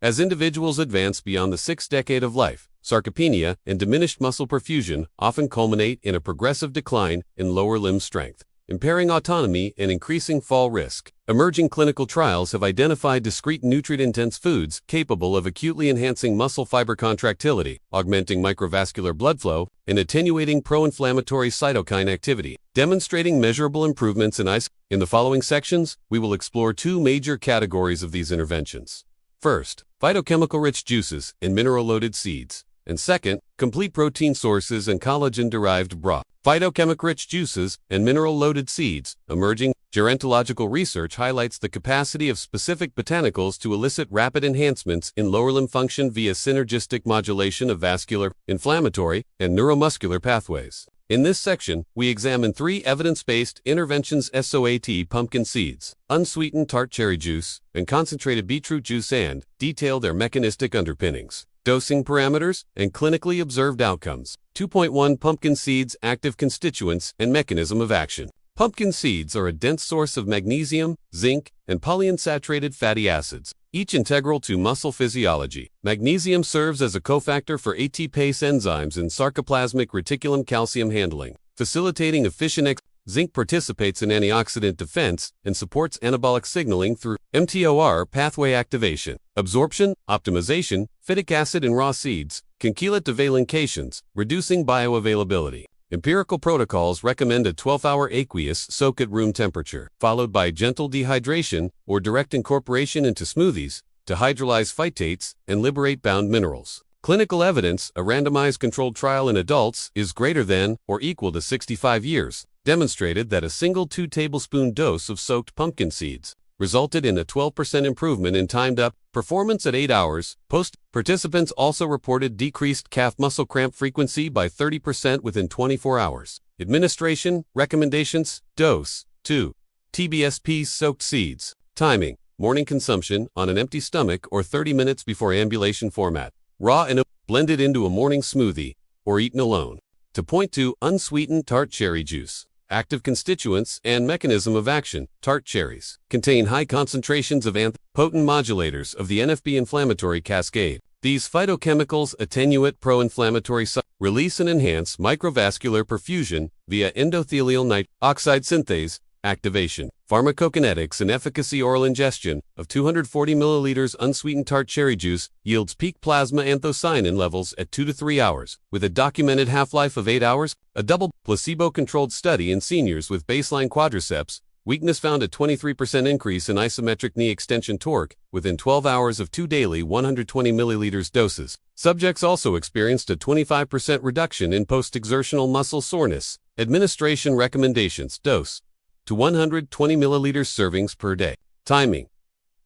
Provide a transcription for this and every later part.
As individuals advance beyond the sixth decade of life, sarcopenia and diminished muscle perfusion often culminate in a progressive decline in lower limb strength, impairing autonomy and increasing fall risk. Emerging clinical trials have identified discrete nutrient-intense foods capable of acutely enhancing muscle fiber contractility, augmenting microvascular blood flow, and attenuating pro-inflammatory cytokine activity, demonstrating measurable improvements in ICE. In the following sections, we will explore two major categories of these interventions. First, phytochemical-rich juices and mineral-loaded seeds. And second, complete protein sources and collagen-derived broth. Phytochemical-rich juices and mineral-loaded seeds. Emerging gerontological research highlights the capacity of specific botanicals to elicit rapid enhancements in lower limb function via synergistic modulation of vascular, inflammatory, and neuromuscular pathways. In this section, we examine three evidence-based interventions: SOAT pumpkin seeds, unsweetened tart cherry juice, and concentrated beetroot juice, and detail their mechanistic underpinnings, dosing parameters, and clinically observed outcomes. 2.1 Pumpkin seeds, active constituents, and mechanism of action. Pumpkin seeds are a dense source of magnesium, zinc, and polyunsaturated fatty acids, each integral to muscle physiology. Magnesium serves as a cofactor for ATPase enzymes in sarcoplasmic reticulum calcium handling, facilitating efficient Zinc participates in antioxidant defense and supports anabolic signaling through mTOR pathway activation, absorption, optimization. Phytic acid in raw seeds can chelate to valencations, reducing bioavailability. Empirical protocols recommend a 12-hour aqueous soak at room temperature, followed by gentle dehydration or direct incorporation into smoothies to hydrolyze phytates and liberate bound minerals. Clinical evidence: a randomized controlled trial in adults is greater than or equal to 65 years, demonstrated that a single 2-tablespoon dose of soaked pumpkin seeds resulted in a 12% improvement in timed-up performance at 8 hours. Participants also reported decreased calf muscle cramp frequency by 30% within 24 hours. Administration recommendations: dose 2 TBSP soaked seeds. Timing: morning consumption on an empty stomach or 30 minutes before ambulation. Format: raw and blended into a morning smoothie or eaten alone. To point to unsweetened tart cherry juice. Active constituents and mechanism of action: tart cherries contain high concentrations of potent modulators of the NFB inflammatory cascade. These phytochemicals attenuate pro-inflammatory release and enhance microvascular perfusion via endothelial nitric oxide synthase activation. Pharmacokinetics and efficacy: oral ingestion of 240 milliliters unsweetened tart cherry juice yields peak plasma anthocyanin levels at 2 to 3 hours, with a documented half-life of 8 hours. A double placebo-controlled study in seniors with baseline quadriceps weakness found a 23% increase in isometric knee extension torque within 12 hours of 2 daily 120 milliliters doses. Subjects also experienced a 25% reduction in post-exertional muscle soreness. Administration recommendations: dose to 120 milliliters servings per day. Timing: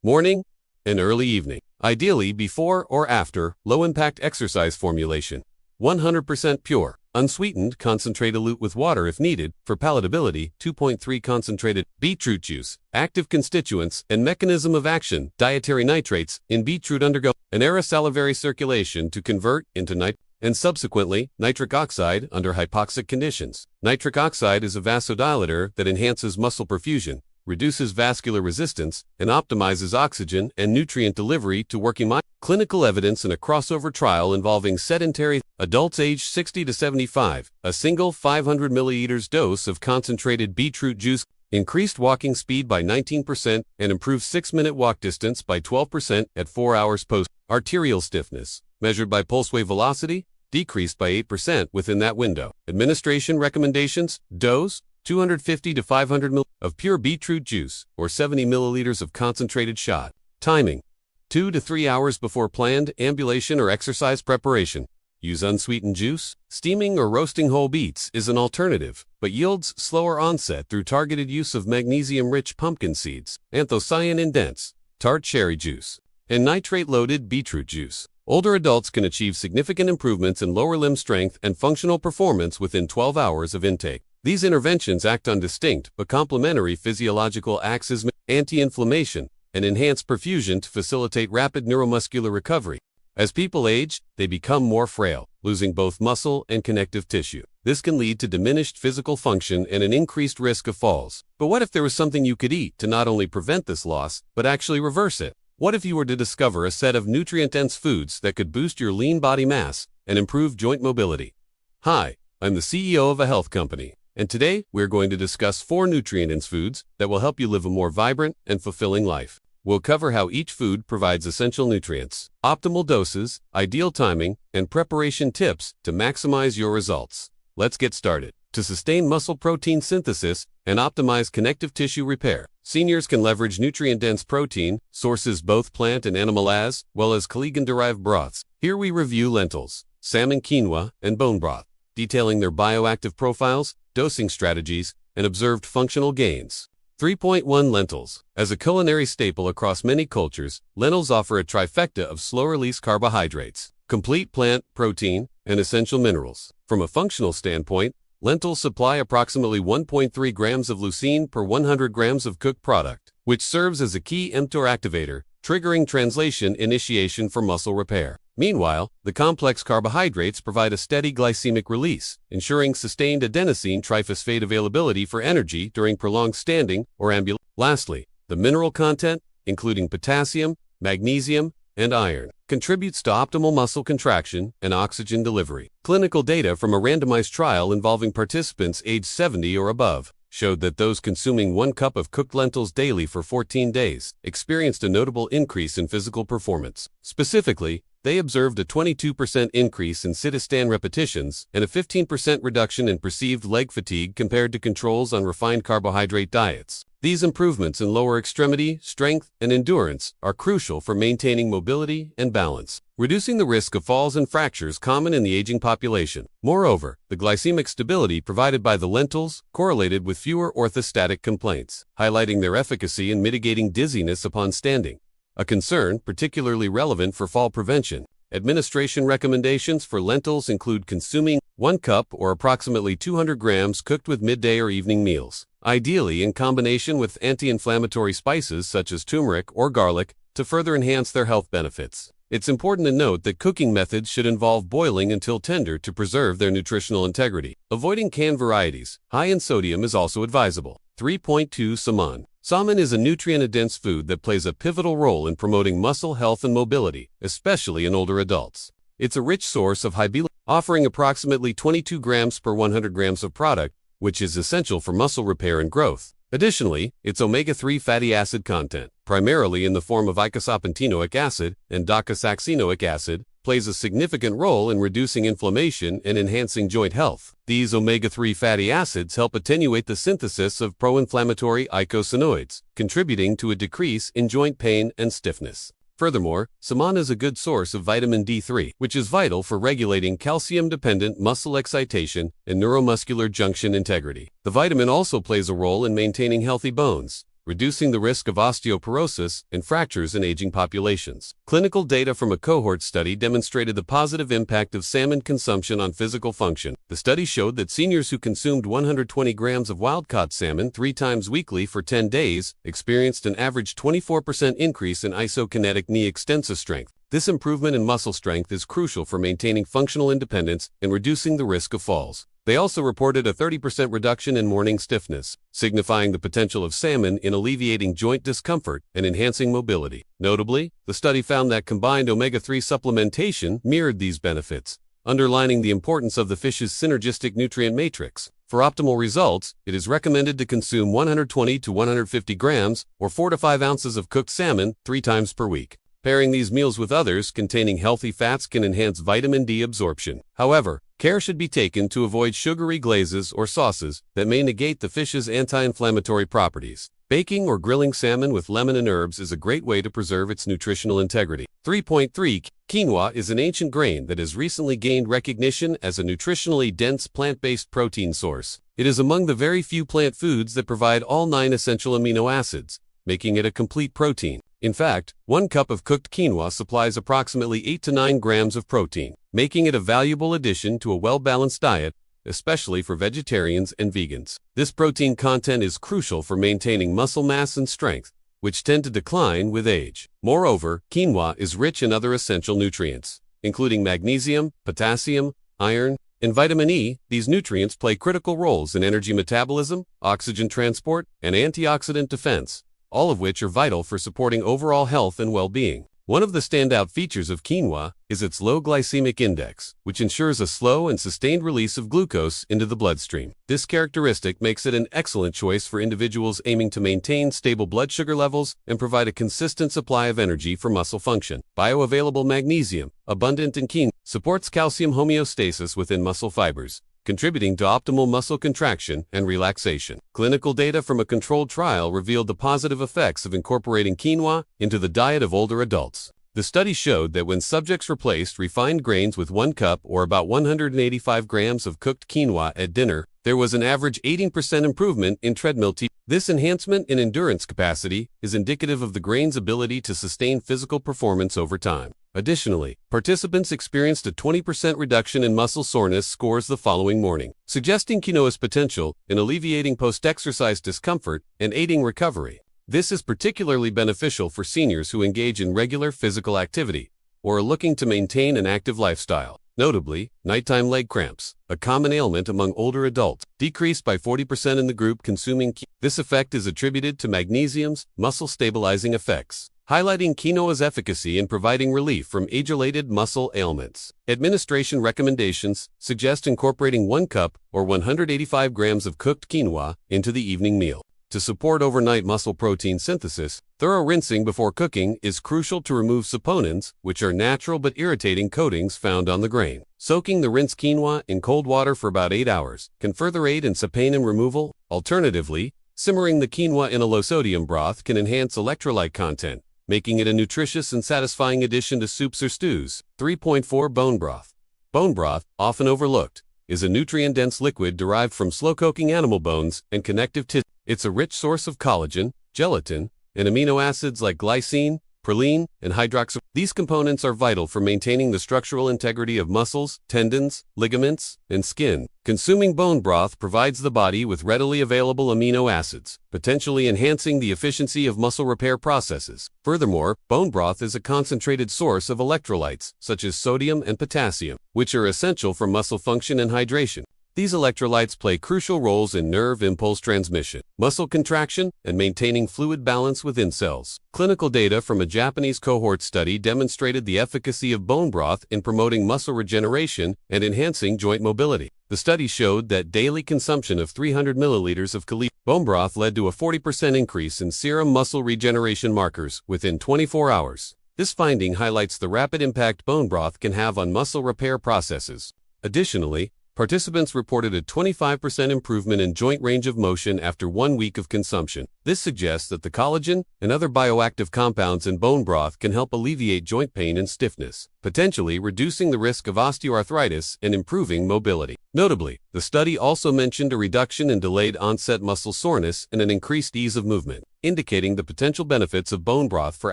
morning and early evening, ideally before or after low-impact exercise. Formulation: 100% pure, unsweetened, concentrate dilute with water if needed. For palatability: 2.3 concentrated beetroot juice. Active constituents and mechanism of action: dietary nitrates in beetroot undergo anaerobic salivary circulation to convert into and subsequently nitric oxide under hypoxic conditions. Nitric oxide is a vasodilator that enhances muscle perfusion, reduces vascular resistance, and optimizes oxygen and nutrient delivery to working mind. Clinical evidence in a crossover trial involving sedentary adults aged 60 to 75. A single 500 milliliters dose of concentrated beetroot juice increased walking speed by 19% and improved 6-minute walk distance by 12% at 4 hours post. Arterial stiffness, measured by pulse wave velocity, decreased by 8% within that window. Administration recommendations: dose 250 to 500 ml of pure beetroot juice or 70 milliliters of concentrated shot. Timing: 2 to 3 hours before planned ambulation or exercise preparation. Use unsweetened juice. Steaming or roasting whole beets is an alternative, but yields slower onset through targeted use of magnesium-rich pumpkin seeds, anthocyanin-dense tart cherry juice, and nitrate-loaded beetroot juice. Older adults can achieve significant improvements in lower limb strength and functional performance within 12 hours of intake. These interventions act on distinct but complementary physiological axes: anti-inflammation and enhance perfusion to facilitate rapid neuromuscular recovery. As people age, they become more frail, losing both muscle and connective tissue. This can lead to diminished physical function and an increased risk of falls. But what if there was something you could eat to not only prevent this loss, but actually reverse it? What if you were to discover a set of nutrient-dense foods that could boost your lean body mass and improve joint mobility? Hi, I'm the CEO of a health company, and today we're going to discuss 4 nutrient-dense foods that will help you live a more vibrant and fulfilling life. We'll cover how each food provides essential nutrients, optimal doses, ideal timing, and preparation tips to maximize your results. Let's get started. To sustain muscle protein synthesis and optimize connective tissue repair, seniors can leverage nutrient-dense protein sources, both plant and animal, as well as collagen-derived broths. Here we review lentils, salmon, quinoa, and bone broth, detailing their bioactive profiles, dosing strategies, and observed functional gains. 3.1 Lentils. As a culinary staple across many cultures, lentils offer a trifecta of slow-release carbohydrates, complete plant protein, and essential minerals. From a functional standpoint, lentils supply approximately 1.3 grams of leucine per 100 grams of cooked product, which serves as a key mTOR activator, triggering translation initiation for muscle repair. Meanwhile, the complex carbohydrates provide a steady glycemic release, ensuring sustained adenosine triphosphate availability for energy during prolonged standing or ambulation. Lastly, the mineral content, including potassium, magnesium, and iron, contributes to optimal muscle contraction and oxygen delivery. Clinical data from a randomized trial involving participants aged 70 or above showed that those consuming 1 cup of cooked lentils daily for 14 days experienced a notable increase in physical performance. Specifically, they observed a 22% increase in sit-to-stand repetitions and a 15% reduction in perceived leg fatigue compared to controls on refined carbohydrate diets. These improvements in lower extremity strength and endurance are crucial for maintaining mobility and balance, reducing the risk of falls and fractures common in the aging population. Moreover, the glycemic stability provided by the lentils correlated with fewer orthostatic complaints, highlighting their efficacy in mitigating dizziness upon standing, a concern particularly relevant for fall prevention. Administration recommendations for lentils include consuming 1 cup or approximately 200 grams cooked with midday or evening meals, ideally in combination with anti-inflammatory spices such as turmeric or garlic to further enhance their health benefits. It's important to note that cooking methods should involve boiling until tender to preserve their nutritional integrity. Avoiding canned varieties, high in sodium, is also advisable. 3.2 Salmon. Salmon is a nutrient-dense food that plays a pivotal role in promoting muscle health and mobility, especially in older adults. It's a rich source of high bilirubin, offering approximately 22 grams per 100 grams of product, which is essential for muscle repair and growth. Additionally, its omega-3 fatty acid content, primarily in the form of eicosapentaenoic acid and docosahexaenoic acid, plays a significant role in reducing inflammation and enhancing joint health. These omega-3 fatty acids help attenuate the synthesis of pro-inflammatory eicosanoids, contributing to a decrease in joint pain and stiffness. Furthermore, salmon is a good source of vitamin D3, which is vital for regulating calcium-dependent muscle excitation and neuromuscular junction integrity. The vitamin also plays a role in maintaining healthy bones, reducing the risk of osteoporosis and fractures in aging populations. Clinical data from a cohort study demonstrated the positive impact of salmon consumption on physical function. The study showed that seniors who consumed 120 grams of wild-caught salmon 3 times weekly for 10 days experienced an average 24% increase in isokinetic knee extensor strength. This improvement in muscle strength is crucial for maintaining functional independence and reducing the risk of falls. They also reported a 30% reduction in morning stiffness, signifying the potential of salmon in alleviating joint discomfort and enhancing mobility. Notably, the study found that combined omega-3 supplementation mirrored these benefits, underlining the importance of the fish's synergistic nutrient matrix. For optimal results, it is recommended to consume 120 to 150 grams or 4 to 5 ounces of cooked salmon 3 times per week. Pairing these meals with others containing healthy fats can enhance vitamin D absorption. However, care should be taken to avoid sugary glazes or sauces that may negate the fish's anti-inflammatory properties. Baking or grilling salmon with lemon and herbs is a great way to preserve its nutritional integrity. 3.3 Quinoa is an ancient grain that has recently gained recognition as a nutritionally dense plant-based protein source. It is among the very few plant foods that provide all 9 essential amino acids, making it a complete protein. In fact, 1 cup of cooked quinoa supplies approximately 8 to 9 grams of protein, making it a valuable addition to a well-balanced diet, especially for vegetarians and vegans. This protein content is crucial for maintaining muscle mass and strength, which tend to decline with age. Moreover, quinoa is rich in other essential nutrients, including magnesium, potassium, iron, and vitamin E. These nutrients play critical roles in energy metabolism, oxygen transport, and antioxidant defense, all of which are vital for supporting overall health and well-being. One of the standout features of quinoa is its low glycemic index, which ensures a slow and sustained release of glucose into the bloodstream. This characteristic makes it an excellent choice for individuals aiming to maintain stable blood sugar levels and provide a consistent supply of energy for muscle function. Bioavailable magnesium, abundant in quinoa, supports calcium homeostasis within muscle fibers, contributing to optimal muscle contraction and relaxation. Clinical data from a controlled trial revealed the positive effects of incorporating quinoa into the diet of older adults. The study showed that when subjects replaced refined grains with 1 cup or about 185 grams of cooked quinoa at dinner, there was an average 18% improvement in treadmill time. This enhancement in endurance capacity is indicative of the grain's ability to sustain physical performance over time. Additionally, participants experienced a 20% reduction in muscle soreness scores the following morning, suggesting quinoa's potential in alleviating post-exercise discomfort and aiding recovery. This is particularly beneficial for seniors who engage in regular physical activity or are looking to maintain an active lifestyle. Notably, nighttime leg cramps, a common ailment among older adults, decreased by 40% in the group consuming quinoa. This effect is attributed to magnesium's muscle-stabilizing effects, highlighting quinoa's efficacy in providing relief from age-related muscle ailments. Administration recommendations suggest incorporating 1 cup or 185 grams of cooked quinoa into the evening meal. To support overnight muscle protein synthesis, thorough rinsing before cooking is crucial to remove saponins, which are natural but irritating coatings found on the grain. Soaking the rinsed quinoa in cold water for about 8 hours can further aid in saponin removal. Alternatively, simmering the quinoa in a low-sodium broth can enhance electrolyte content, making it a nutritious and satisfying addition to soups or stews. 3.4 Bone broth. Bone broth, often overlooked, is a nutrient-dense liquid derived from slow-cooking animal bones and connective tissue. It's a rich source of collagen, gelatin, and amino acids like glycine, proline, and hydroxy. These components are vital for maintaining the structural integrity of muscles, tendons, ligaments, and skin. Consuming bone broth provides the body with readily available amino acids, potentially enhancing the efficiency of muscle repair processes. Furthermore, bone broth is a concentrated source of electrolytes, such as sodium and potassium, which are essential for muscle function and hydration. These electrolytes play crucial roles in nerve impulse transmission, muscle contraction, and maintaining fluid balance within cells. Clinical data from a Japanese cohort study demonstrated the efficacy of bone broth in promoting muscle regeneration and enhancing joint mobility. The study showed that daily consumption of 300 milliliters of bone broth led to a 40% increase in serum muscle regeneration markers within 24 hours. This finding highlights the rapid impact bone broth can have on muscle repair processes. Additionally, participants reported a 25% improvement in joint range of motion after 1 week of consumption. This suggests that the collagen and other bioactive compounds in bone broth can help alleviate joint pain and stiffness, potentially reducing the risk of osteoarthritis and improving mobility. Notably, the study also mentioned a reduction in delayed onset muscle soreness and an increased ease of movement, indicating the potential benefits of bone broth for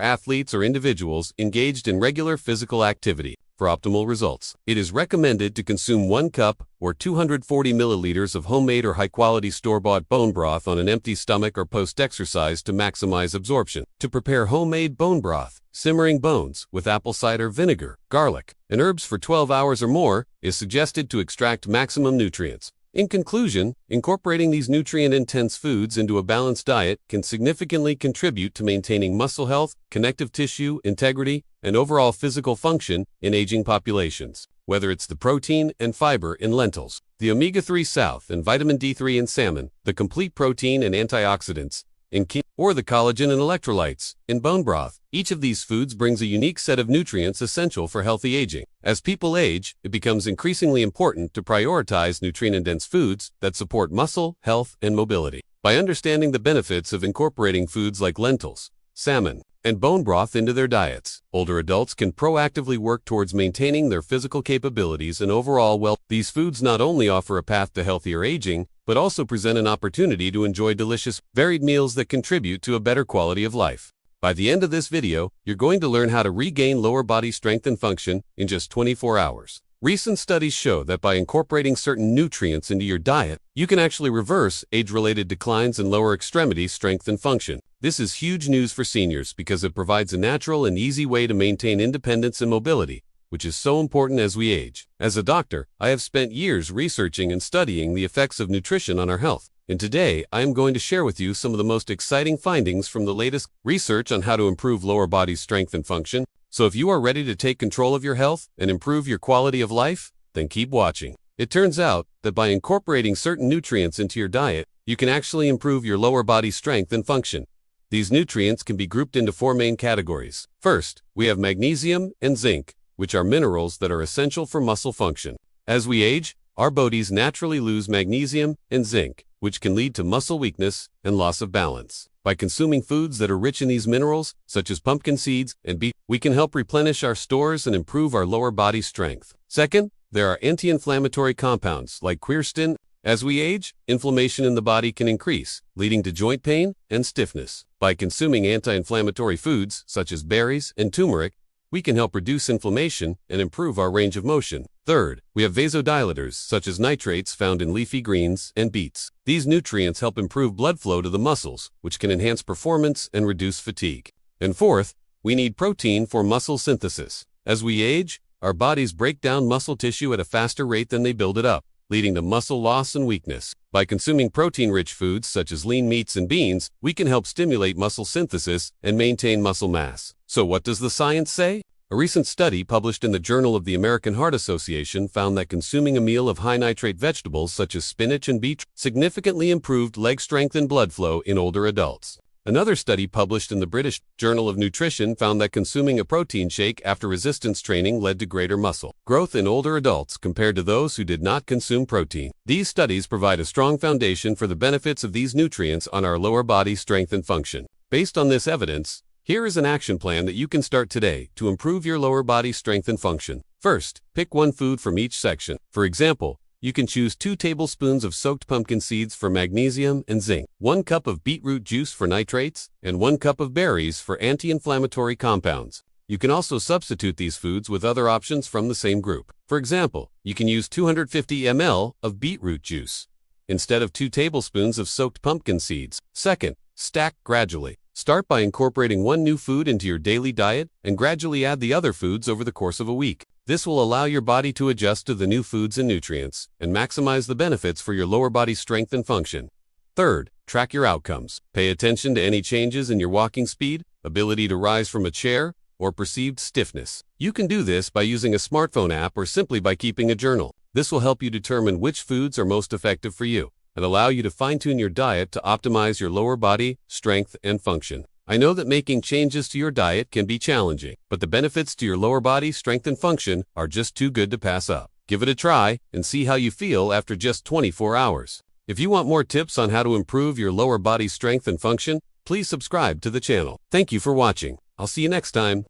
athletes or individuals engaged in regular physical activity. For optimal results, it is recommended to consume 1 cup or 240 milliliters of homemade or high-quality store-bought bone broth on an empty stomach or post-exercise to maximize absorption. To prepare homemade bone broth, simmering bones with apple cider vinegar, garlic, and herbs for 12 hours or more is suggested to extract maximum nutrients. In conclusion, incorporating these nutrient-intense foods into a balanced diet can significantly contribute to maintaining muscle health, connective tissue integrity, and overall physical function in aging populations. Whether it's the protein and fiber in lentils, the omega-3 south and vitamin D3 in salmon, the complete protein and antioxidants in quinoa, or the collagen and electrolytes in bone broth, each of these foods brings a unique set of nutrients essential for healthy aging. As people age, it becomes increasingly important to prioritize nutrient-dense foods that support muscle, health, and mobility. By understanding the benefits of incorporating foods like lentils, salmon, and bone broth into their diets, older adults can proactively work towards maintaining their physical capabilities and overall well. These foods not only offer a path to healthier aging, but also present an opportunity to enjoy delicious, varied meals that contribute to a better quality of life. By the end of this video, you're going to learn how to regain lower body strength and function in just 24 hours. Recent studies show that by incorporating certain nutrients into your diet, you can actually reverse age-related declines in lower extremity strength and function. This is huge news for seniors because it provides a natural and easy way to maintain independence and mobility, which is so important as we age. As a doctor, I have spent years researching and studying the effects of nutrition on our health. and today I am going to share with you some of the most exciting findings from the latest research on how to improve lower body strength and function. So if you are ready to take control of your health and improve your quality of life, then keep watching. It turns out that by incorporating certain nutrients into your diet, you can actually improve your lower body strength and function. These nutrients can be grouped into four main categories. First, we have magnesium and zinc, which are minerals that are essential for muscle function. As we age, our bodies naturally lose magnesium and zinc, which can lead to muscle weakness and loss of balance. By consuming foods that are rich in these minerals, such as pumpkin seeds and beet, we can help replenish our stores and improve our lower body strength. Second, there are anti-inflammatory compounds like quercetin. As we age, inflammation in the body can increase, leading to joint pain and stiffness. By consuming anti-inflammatory foods, such as berries and turmeric, we can help reduce inflammation and improve our range of motion. Third, we have vasodilators, such as nitrates found in leafy greens and beets. These nutrients help improve blood flow to the muscles, which can enhance performance and reduce fatigue. And fourth, we need protein for muscle synthesis. As we age, our bodies break down muscle tissue at a faster rate than they build it up, leading to muscle loss and weakness. By consuming protein-rich foods such as lean meats and beans, we can help stimulate muscle synthesis and maintain muscle mass. So what does the science say? A recent study published in the Journal of the American Heart Association found that consuming a meal of high-nitrate vegetables such as spinach and beet significantly improved leg strength and blood flow in older adults. Another study published in the British Journal of Nutrition found that consuming a protein shake after resistance training led to greater muscle growth in older adults compared to those who did not consume protein. These studies provide a strong foundation for the benefits of these nutrients on our lower body strength and function. Based on this evidence, here is an action plan that you can start today to improve your lower body strength and function. First, pick one food from each section. For example, you can choose 2 tablespoons of soaked pumpkin seeds for magnesium and zinc, 1 cup of beetroot juice for nitrates, and 1 cup of berries for anti-inflammatory compounds. You can also substitute these foods with other options from the same group. For example, you can use 250 ml of beetroot juice instead of 2 tablespoons of soaked pumpkin seeds. Second, stack gradually. Start by incorporating one new food into your daily diet and gradually add the other foods over the course of a week. This will allow your body to adjust to the new foods and nutrients and maximize the benefits for your lower body strength and function. Third, track your outcomes. Pay attention to any changes in your walking speed, ability to rise from a chair, or perceived stiffness. You can do this by using a smartphone app or simply by keeping a journal. This will help you determine which foods are most effective for you and allow you to fine-tune your diet to optimize your lower body strength and function. I know that making changes to your diet can be challenging, but the benefits to your lower body strength and function are just too good to pass up. Give it a try and see how you feel after just 24 hours. If you want more tips on how to improve your lower body strength and function, please subscribe to the channel. Thank you for watching. I'll see you next time.